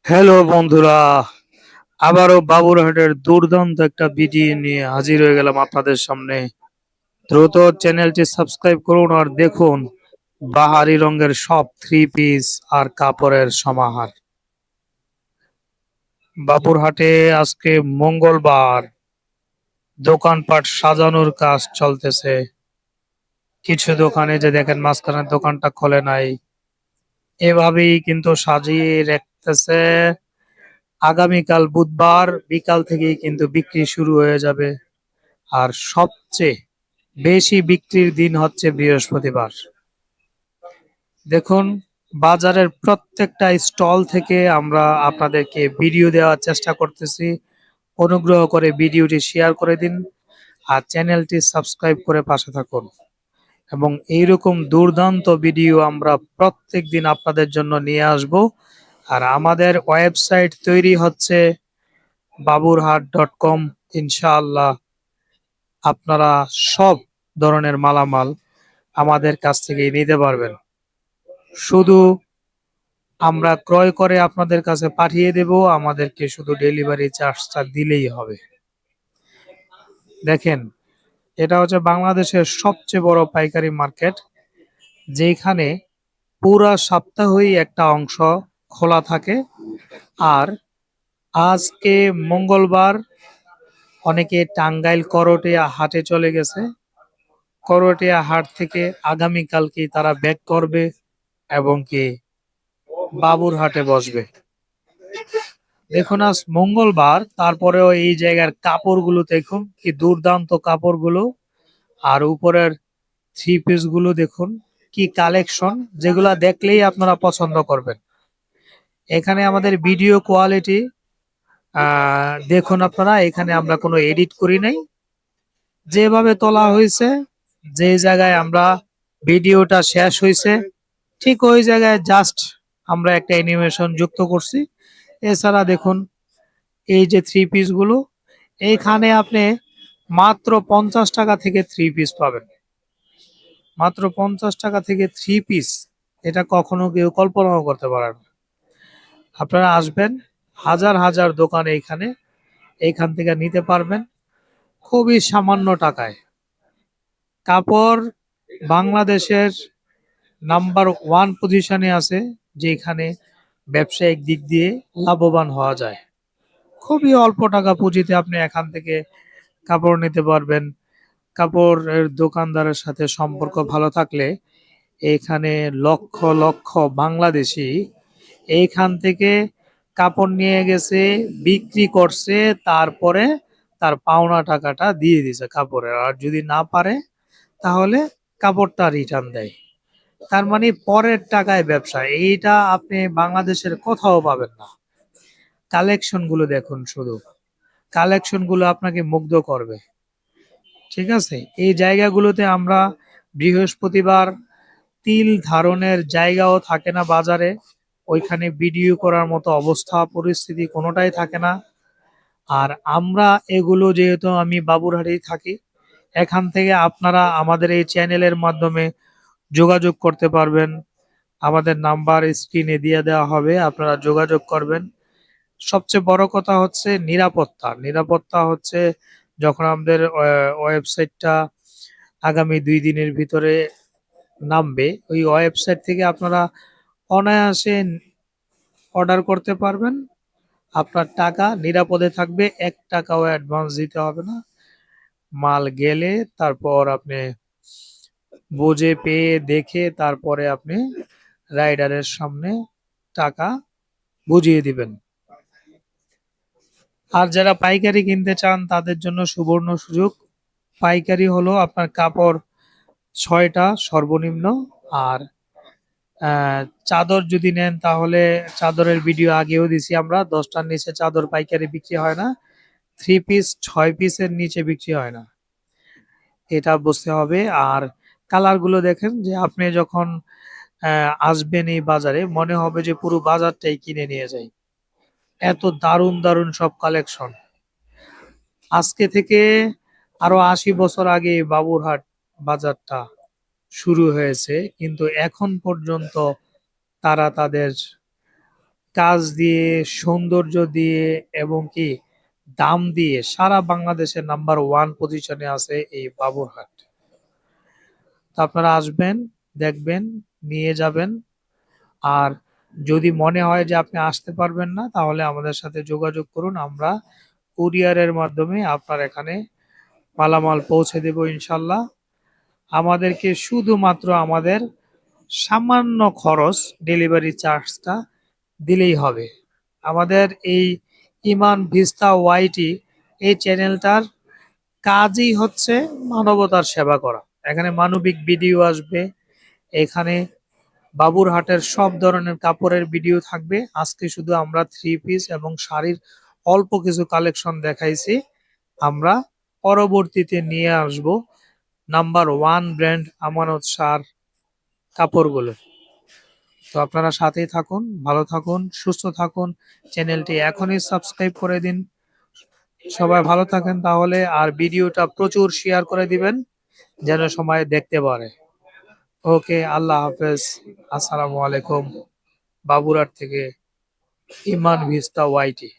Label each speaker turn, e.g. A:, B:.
A: Hello বন্ধুরা, আবারও বাবুরহাটের দুর্দান্ত একটা ভিডিও নিয়ে হাজির হয়ে গেলাম আপনাদের সামনে। দ্রুত চ্যানেলটি সাবস্ক্রাইব করুন আর দেখুন বাহারি রঙের সব থ্রি পিস আর কাপড়ের সমাহার। বাবুরহাটে আজকে মঙ্গলবার, দোকানপাট সাজানোর কাজ চলতেছে। কিছু দোকানে যে দেখেন মাঝখানের দোকানটা খোলে নাই, এভাবেই কিন্তু সাজিয়ে রাখতেছে। আগামীকাল বুধবার বিকাল থেকেই কিন্তু বিক্রি শুরু হয়ে যাবে। আর সবচেয়ে বেশি বিক্রির দিন হচ্ছে বৃহস্পতিবার। দেখুন, বাজারের প্রত্যেকটা স্টল থেকে আমরা আপনাদেরকে ভিডিও দেওয়ার চেষ্টা করতেছি। অনুগ্রহ করে ভিডিওটি শেয়ার করে দিন আর চ্যানেলটি সাবস্ক্রাইব করে পাশে থাকুন, এবং এইরকম দুর্দান্ত ভিডিও আমরা প্রত্যেক দিন আপনাদের জন্য নিয়ে আসব। আর আমাদের ওয়েবসাইট তৈরি হচ্ছে baburhat.com। ইনশাআল্লাহ আপনারা সব ধরনের মালামাল আমাদের কাছ থেকে নিতে পারবেন। শুধু আমরা ক্রয় করে আপনাদের কাছে পাঠিয়ে দেব, আমাদেরকে শুধু ডেলিভারি চার্জটা দিলেই হবে। দেখেন, এটা হচ্ছে বাংলাদেশের সবচেয়ে বড় পাইকারি মার্কেট, যেখানে পুরা সপ্তাহই একটা অংশ খোলা থাকে। আর আজকে মঙ্গলবার, অনেকে টাঙ্গাইল করটিয়া হাটে চলে গেছে। করটিয়া হাট থেকে আগামীকালকে তারা ব্যাক করবে এবং কি বাবুরহাটে বসবে। দেখুন, আজ মঙ্গলবার, তারপরেও এই জায়গার কাপড়গুলো দেখুন কি দুর্দান্ত কাপড়গুলো। আর উপরের থ্রি পিস গুলো দেখুন কি কালেকশন, যেগুলা দেখলেই আপনারা পছন্দ করবেন। এখানে আমাদের ভিডিও কোয়ালিটি দেখুন আপনারা, এখানে আমরা কোনো এডিট করি নাই। যেভাবে তোলা হয়েছে, যে জায়গায় আমরা ভিডিওটা শেষ হয়েছে ঠিক ওই জায়গায় জাস্ট আমরা একটা অ্যানিমেশন যুক্ত করছি। এছাড়া দেখুন, এই যে থ্রি পিস গুলো, এইখানে আপনি মাত্র 50 টাকা থেকে থ্রি পিস পাবেন। মাত্র 50 টাকা থেকে থ্রি পিস, এটা কখনো কেউ কল্পনাও করতে পারে না। আপনারা আসবেন, হাজার হাজার দোকান এইখান থেকে নিতে পারবেন খুবই সামান্য টাকায়। কাপড় বাংলাদেশের নাম্বার ওয়ান পজিশনে আছে, যেখানে ব্যবসায়িক দিক দিয়ে লাভবান হওয়া যায়। খুবই অল্প টাকা পুঁজিতে আপনি এখান থেকে কাপড় নিতে পারবেন। কাপড়ের দোকানদারের সাথে সম্পর্ক ভালো থাকলে এখানে লক্ষ লক্ষ বাংলাদেশি এইখান থেকে কাপড় নিয়ে গেছে, বিক্রি করছে, তারপরে তার পাওনা টাকাটা দিয়ে দিছে কাপড়ের। আর যদি না পারে তাহলে কাপড়টা রিটার্ন দেয়। তার মানে পরের টাকায় ব্যবসা, এইটা আপনি বাংলাদেশের কোথাও পাবেন না। কালেকশন গুলো দেখুন, শুধু কালেকশন গুলো আপনাকে মুগ্ধ করবে। ঠিক আছে, এই জায়গাগুলোতে আমরা বৃহস্পতিবার তিল ধারণের জায়গাও থাকে না বাজারে, ওইখানে ভিডিও করার মতো অবস্থা পরিস্থিতি কোনোটাই থাকে না। আর আমরা এগুলো, যেহেতু আমি বাবুরহাটেই থাকি, এখান থেকে আপনারা আমাদের এই চ্যানেলের মাধ্যমে যোগাযোগ করতে পারবেন। আমাদের নাম্বার স্ক্রিনে দিয়ে দেওয়া হবে, আপনারা যোগাযোগ করবেন। সবচেয়ে বড় কথা হচ্ছে নিরাপত্তা। নিরাপত্তা হচ্ছে, যখন আমাদের ওয়েবসাইটটা আগামী 2 দিনের ভিতরে নামবে, ওই ওয়েবসাইট থেকে আপনারা অনায়াসে অর্ডার করতে পারবেন। আপনার টাকা নিরাপদে থাকবে, 1 টাকাও অ্যাডভান্স দিতে হবে না। মাল গেলে তারপর আপনি বুঝে পেয়ে দেখে তারপরে আপনি রাইডারের সামনে টাকা বুঝিয়ে দিবেন। আর যারা পাইকারি কিনতে চান তাদের জন্য সুবর্ণ সুযোগ। পাইকারি হলো আপনার কাপড় 6টা সর্বনিম্ন। আর চাদর যদি নেন তাহলে চাদরের ভিডিও আগেও দিছি আমরা, 10টার নিচে চাদর পাইকারি বিক্রি হয় না। থ্রি পিস 6 পিসের নিচে বিক্রি হয় না, এটা বুঝতে হবে। আর কালার গুলো দেখেন, যে আপনি যখন আসবেন এই বাজারে, মনে হবে যে পুরো বাজারটাই কিনে নিয়ে যাই। এত দারুণ দারুণ সব কালেকশন। আজকে থেকে আরো 80 বছর আগে বাবুরহাট বাজারটা শুরু হয়েছে, কিন্তু এখন পর্যন্ত তারা তাদের কাজ দিয়ে, সৌন্দর্য দিয়ে এবং কি দাম দিয়ে সারা বাংলাদেশের নাম্বার ওয়ান পজিশনে আছে এই বাবুরহাট। তো আপনারা আসবেন, দেখবেন, নিয়ে যাবেন। আর যদি মনে হয় যে আপনি আসতে পারবেন না, তাহলে আমাদের সাথে যোগাযোগ করুন। আমরা কুরিয়ারের মাধ্যমে আপনার এখানে মালামাল পৌঁছে দেব ইনশাল্লাহ। আমাদেরকে শুধুমাত্র আমাদের সামান্য খরচ, ডেলিভারি চার্জটা দিলেই হবে। আমাদের এই ইমান ভিস্তা ওয়াইটি এই চ্যানেলটার কাজই হচ্ছে মানবতার সেবা করা। এখানে মানবিক ভিডিও আসবে, এখানে বাবুরহাটের সব ধরনের কাপড়ের ভিডিও থাকবে। আজকে শুধু আমরা থ্রি পিস এবং শাড়ির অল্প কিছু কালেকশন দেখাইছি। আমরা পরবর্তীতে নিয়ে আসব নাম্বার ওয়ান ব্র্যান্ড আমানত শাহর কাপড়গুলো। তো আপনারা সাথেই থাকুন, ভালো থাকুন, সুস্থ থাকুন। চ্যানেলটি এখনই সাবস্ক্রাইব করে দিন। সবাই ভালো থাকেন তাহলে, আর ভিডিওটা প্রচুর শেয়ার করে দিবেন যেন সবাই দেখতে পারে। ওকে, আল্লাহ হাফেজ। আসসালামু আলাইকুম। বাবুরহাট থেকে ইমান ভিস্তা ওয়াইটি।